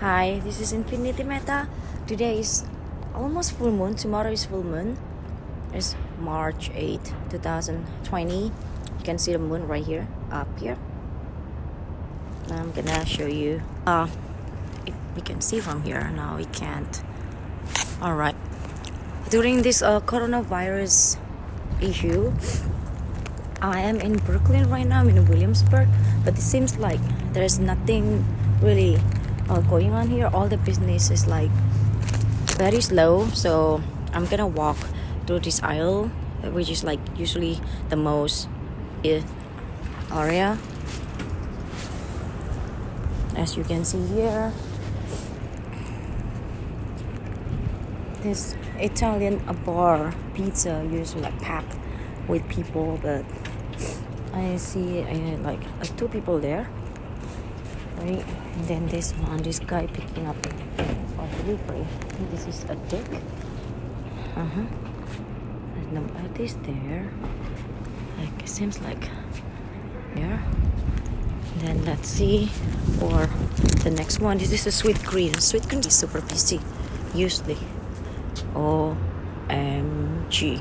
Hi, this is Infinity Meta. Today is almost full moon. Tomorrow is full moon. It's March 8th, 2020. You can see the moon right here, up here. I'm gonna show you. If we can see from here. Now we can't. Alright. During this coronavirus issue, I am in Brooklyn right now. I'm in Williamsburg, but it seems like there's nothing really going on here. All the business is like very slow, so I'm gonna walk through this aisle, which is like usually the most area. As you can see here, this Italian bar pizza usually like packed with people, but I see like two people there, right? And then this guy picking up a delivery. I think this is a dick. There's no artist there. Like it seems like there. Then let's see for the next one. This is a sweet green. Sweet green is super busy usually. OMG.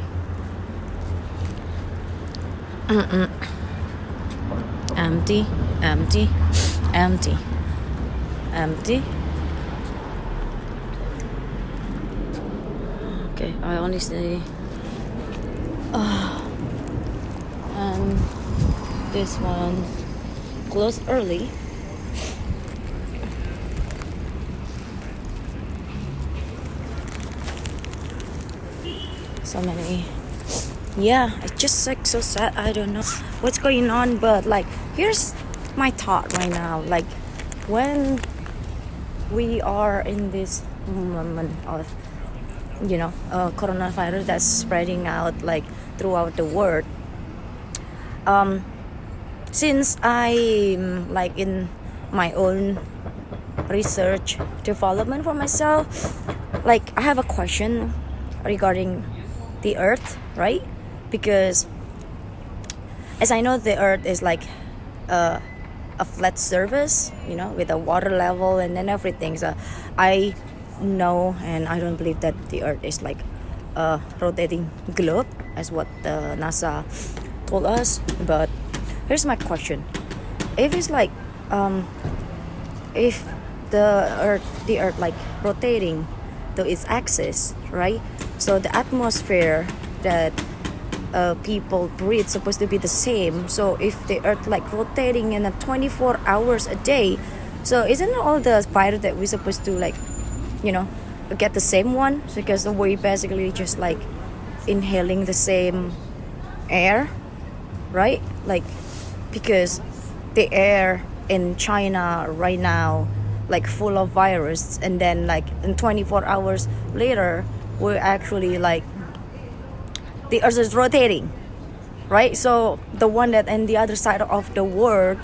Empty. Okay, I only see and this one closed early. So many. Yeah, it's just like so sad. I don't know what's going on, but like here's my thought right now. Like when we are in this moment of coronavirus that's spreading out like throughout the world, since I'm like in my own research development for myself, like I have a question regarding the earth, right? Because as I know, the earth is like a flat surface, with a water level and then everything. So I know, and I don't believe that the earth is like a rotating globe as what the NASA told us. But here's my question: if it's like if the earth like rotating to its axis, right? So the atmosphere that people breathe supposed to be the same. So if the earth like rotating in a 24 hours a day, so isn't all the virus that we're supposed to like get the same one? Because we basically just like inhaling the same air, right? Like because the air in China right now like full of virus, and then like in 24 hours later we're actually like the earth is rotating, right? So the one that in the other side of the world,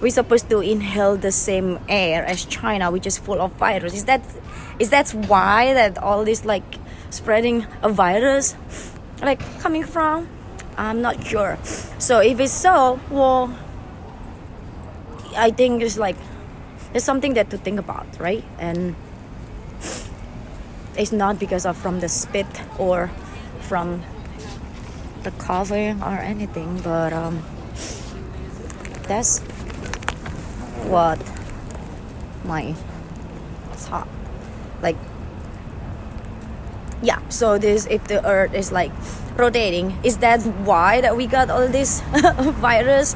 we're supposed to inhale the same air as China, which is full of virus. Is that why that all this like spreading a virus like coming from? I'm not sure. So if it's so, well, I think it's like it's something that to think about, right? And it's not because of from the spit or from the coughing or anything, but that's what my thought. Like, yeah. So this, if the earth is like rotating, is that why that we got all this virus?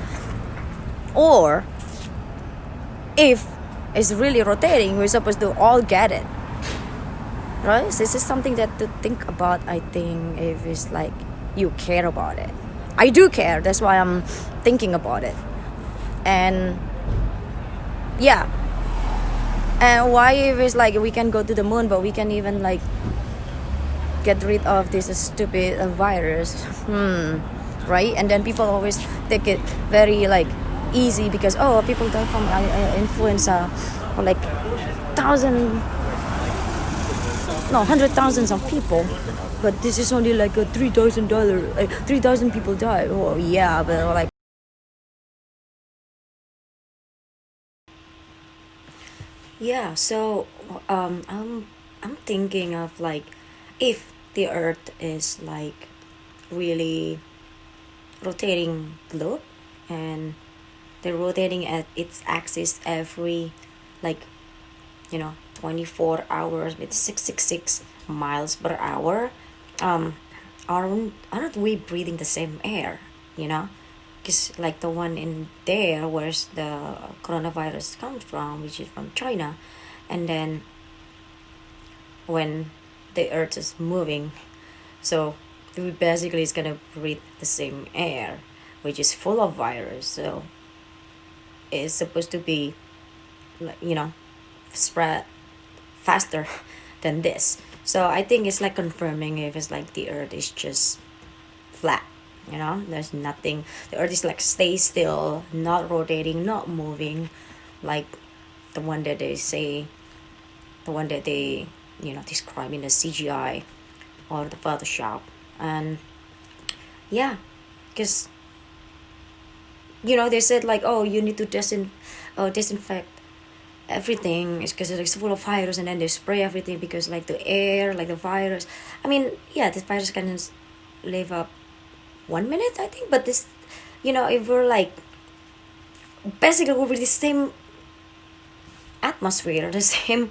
Or if it's really rotating, we're supposed to all get it, right? So this is something that to think about. I think if it's like you care about it. I do care. That's why I'm thinking about it. And yeah. And why if it's like we can go to the moon, but we can even like get rid of this stupid virus, right? And then people always take it very like easy because people die from influenza, or like hundred thousands of people, but this is only like a $3,000 people die. Oh yeah, but like Yeah, so I'm thinking of like if the earth is like really rotating globe, and they're rotating at its axis every like 24 hours with 666 miles per hour. um aren't we breathing the same air, you know? Because like the one in there where's the coronavirus comes from, which is from China, and then when the earth is moving, so we basically is gonna breathe the same air, which is full of virus. So it's supposed to be like, spread faster than this. So I think it's like confirming if it's like the earth is just flat, there's nothing. The earth is like stay still, not rotating, not moving, like the one that they say, the one that they describe in the CGI or the Photoshop. And yeah, because they said like, oh, you need to disinfect everything. It's because it's full of virus, and then they spray everything because like the air, like the virus. I mean, yeah, this virus can live up 1 minute, I think, but this, if we're like basically we're the same atmosphere, the same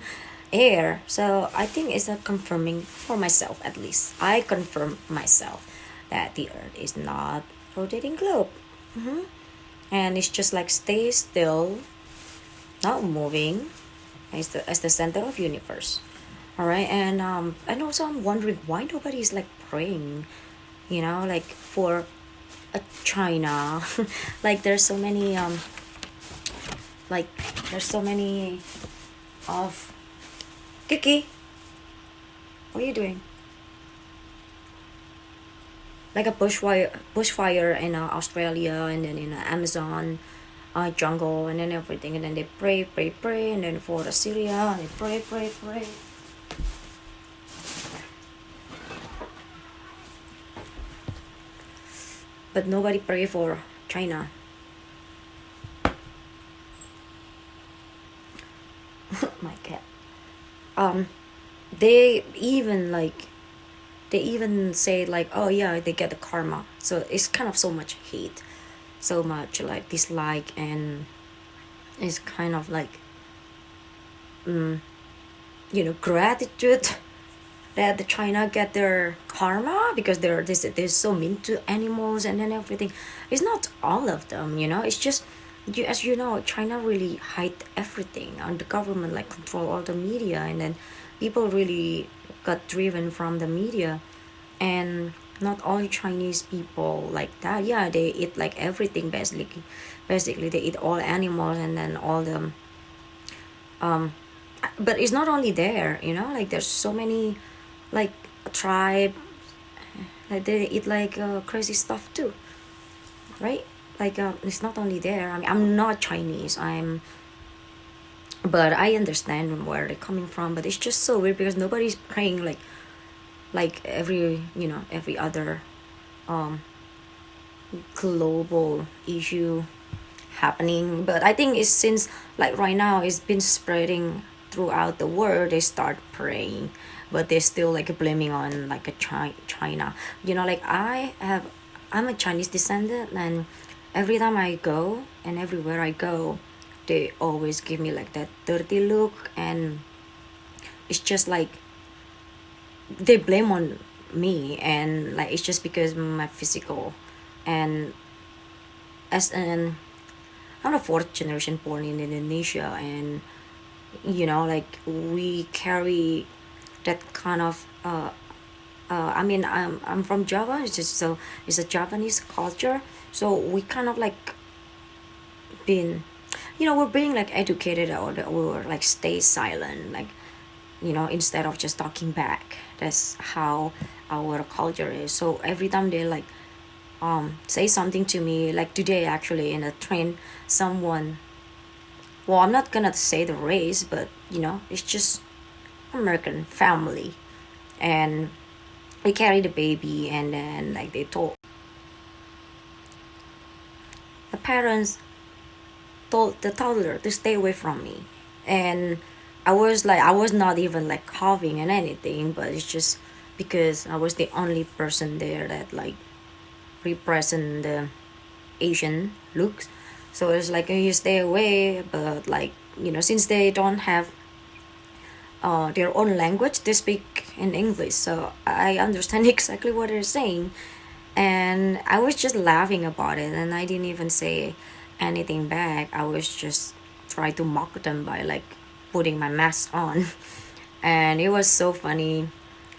air. So I think it's not confirming for myself. At least I confirm myself that the earth is not rotating globe. And it's just like stay still, not moving, as the center of universe. All right. And also I'm wondering why nobody is like praying, like for a China. Like like there's so many of Kiki, what are you doing? Like a bushfire in Australia, and then in Amazon jungle, and then everything, and then they pray, and then for the Syria they pray, but nobody pray for China. My cat. um they even like they even say like, oh yeah, they get the karma. So it's kind of so much hate, so much like dislike, and it's kind of like gratitude that the China get their karma because they're so mean to animals and then everything. It's not all of them, it's just as you know, China really hide everything, and the government like control all the media, and then people really got driven from the media. And not all Chinese people like that. Yeah, they eat like everything basically they eat all animals, and then all the but it's not only there, like there's so many like tribe, like they eat like crazy stuff too, right? Like it's not only there. I mean, I'm not Chinese, but I understand where they're coming from. But it's just so weird because nobody's praying like every other global issue happening. But I think it's since like right now it's been spreading throughout the world, they start praying, but they're still like blaming on like a China. Like I'm a Chinese descendant, and every time I go and everywhere I go, they always give me like that dirty look, and it's just like they blame on me, and like it's just because my physical. And as an I'm a fourth generation born in Indonesia, and like we carry that kind of I mean, I'm from Java. It's just so it's a Japanese culture, so we kind of like been, we're being like educated, or like stay silent, like instead of just talking back. That's how our culture is. So every time they like say something to me, like today actually in a train, someone, well, I'm not gonna say the race, but it's just American family, and they carry the baby, and then like they told the parents told the toddler to stay away from me. And I was not even like coughing and anything, but it's just because I was the only person there that like represent the Asian looks. So it's like you stay away, but like since they don't have their own language, they speak in English, so I understand exactly what they're saying. And I was just laughing about it, and I didn't even say anything back. I was just trying to mock them by like putting my mask on. And it was so funny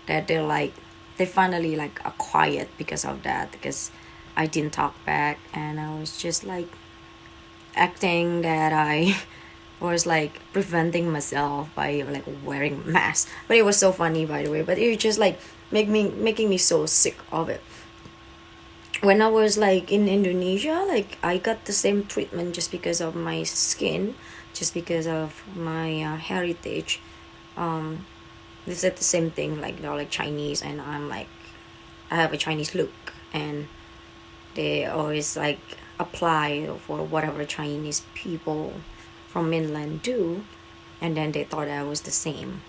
that they finally like are quiet because of that, because I didn't talk back, and I was just like acting that I was like preventing myself by like wearing mask. But it was so funny, by the way. But it just like making me so sick of it. When I was like in Indonesia, like I got the same treatment just because of my skin, just because of my heritage. Um, they said the same thing, like they're like Chinese, and I'm like I have a Chinese look, and they always like apply for whatever Chinese people from mainland do, and then they thought I was the same.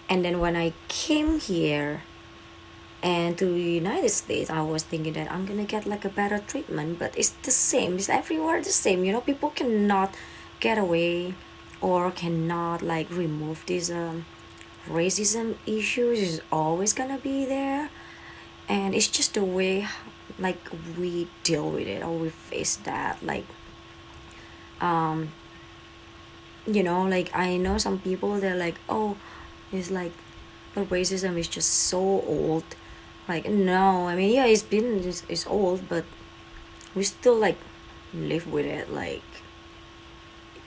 And then when I came here and to the United States, I was thinking that I'm gonna get like a better treatment, but it's the same. It's everywhere the same. People cannot get away or cannot like remove this racism issues is always gonna be there, and it's just the way like we deal with it or we face that. Like like I know some people they're like, oh, it's like the racism is just so old. Like, no, I mean, yeah, it's old, but we still like live with it. Like,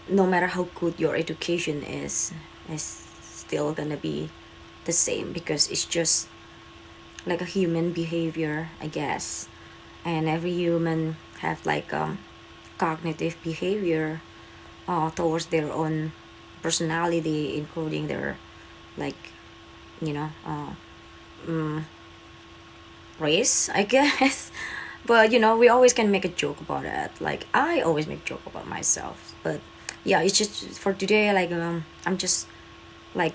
no matter how good your education is, it's still gonna be the same, because it's just like a human behavior, I guess. And every human have like cognitive behavior towards their own personality, including their like you know race, I guess. But we always can make a joke about it. Like I always make joke about myself. But yeah, it's just for today. Like I'm just like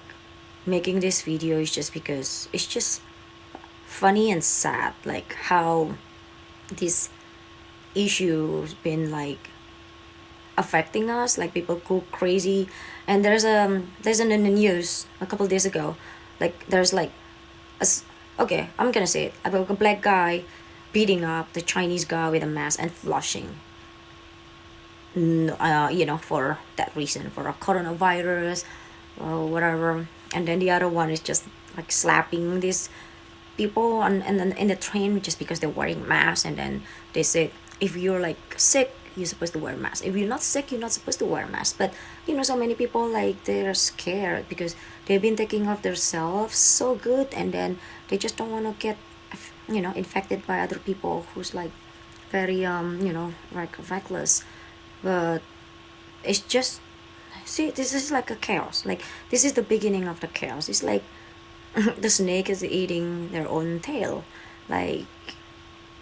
making this video is just because it's just funny and sad. Like how this issue's been like affecting us. Like people go crazy, and there's in the news a couple days ago. Like there's like okay, I'm gonna say it about a black guy beating up the Chinese guy with a mask and flushing. For that reason, for a coronavirus or whatever. And then the other one is just like slapping these people on and then in the train just because they're wearing masks. And then they say if you're like sick, you're supposed to wear a mask. If you're not sick, you're not supposed to wear a mask. But so many people like they're scared because they've been taking off themselves so good, and then they just don't want to get infected by other people who's like very like reckless. But it's just, see, this is like a chaos. Like this is the beginning of the chaos. It's like the snake is eating their own tail. Like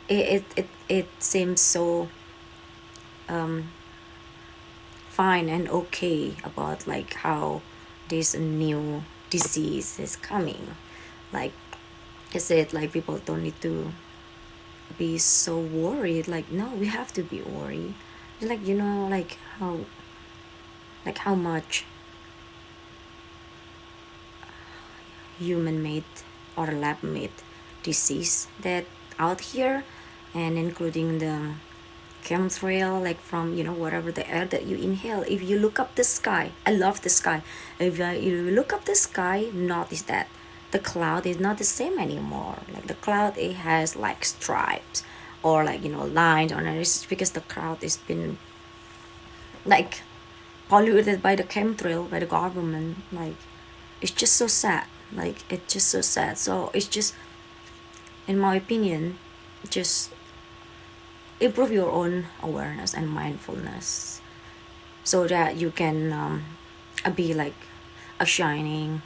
it seems so fine and okay about like how this new disease is coming. Like I said, like people don't need to be so worried. Like no, we have to be worried. It's like how much human made or lab made disease that out here, and including the chemtrail, like from whatever the air that you inhale. If you look up the sky, I love the sky. If you look up the sky, notice that the cloud is not the same anymore. Like the cloud, it has like stripes or like lines on it. It's because the cloud has been like polluted by the chemtrail, by the government. Like it's just so sad. Like it's just so sad. So it's just, in my opinion, just improve your own awareness and mindfulness so that you can be like a shining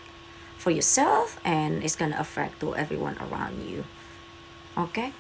for yourself, and it's gonna affect to everyone around you. Okay.